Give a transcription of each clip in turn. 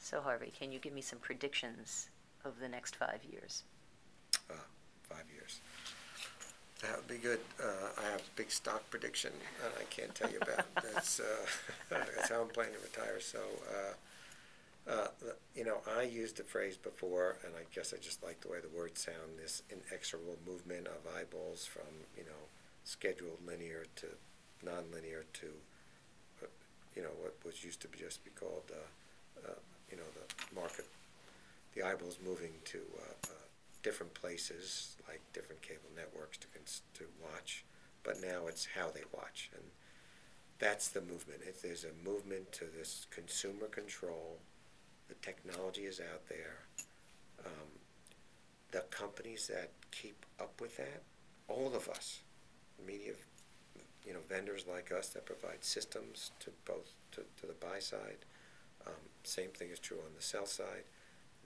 So Harvey, can you give me some predictions of the next 5 years? 5 years. That would be good. I have a big stock prediction that I can't tell you about. That's how I'm planning to retire. So, I used the phrase before, and I guess I just like the way the words sound, this inexorable movement of eyeballs from, scheduled linear to nonlinear to, what was used to just be called, the market, the eyeballs moving to different places, like different cable networks to watch, but now it's how they watch, and that's the movement. There's a movement to this consumer control. The technology is out there. The companies that keep up with that, all of us, media, vendors like us that provide systems to both to the buy side. Same thing is true on the sell side.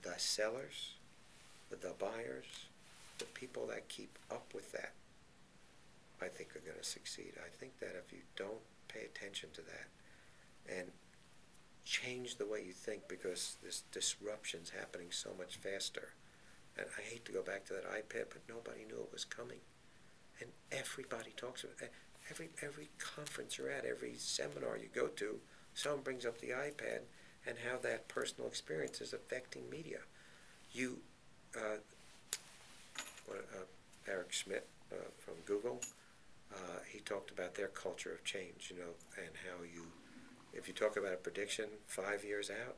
The sellers, the buyers, the people that keep up with that, I think are going to succeed. I think that if you don't pay attention to that and change the way you think, because this disruption's happening so much faster. And I hate to go back to that iPad, but nobody knew it was coming. And everybody talks about it. Every conference you're at, every seminar you go to, someone brings up the iPad and how that personal experience is affecting media. Eric Schmidt from Google, he talked about their culture of change, and how if you talk about a prediction 5 years out,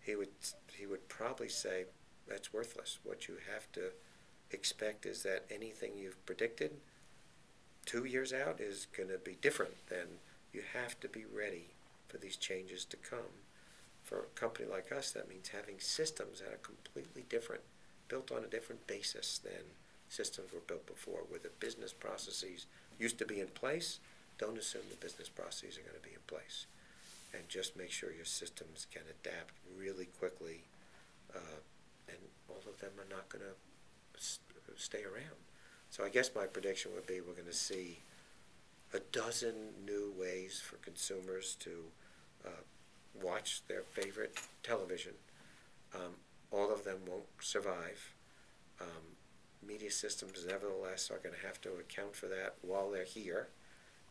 he would probably say that's worthless. What you have to expect is that anything you've predicted 2 years out is going to be different. Then you have to be ready for these changes to come. For a company like us, that means having systems that are completely different, built on a different basis than systems were built before, where the business processes used to be in place. Don't assume the business processes are going to be in place. And just make sure your systems can adapt really quickly, and all of them are not going to stay around. So I guess my prediction would be we're going to see a dozen new ways for consumers to watch their favorite television. All of them won't survive. Media systems, nevertheless, are going to have to account for that while they're here,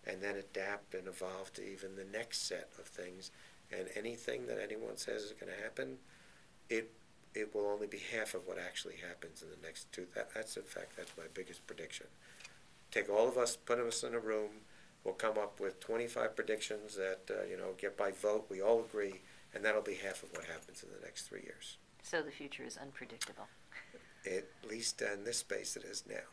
and then adapt and evolve to even the next set of things. And anything that anyone says is going to happen, it will only be half of what actually happens in the next two. That's my biggest prediction. Take all of us, put us in a room, we'll come up with 25 predictions that get by vote. We all agree, and that'll be half of what happens in the next 3 years. So the future is unpredictable. At least in this space it is now.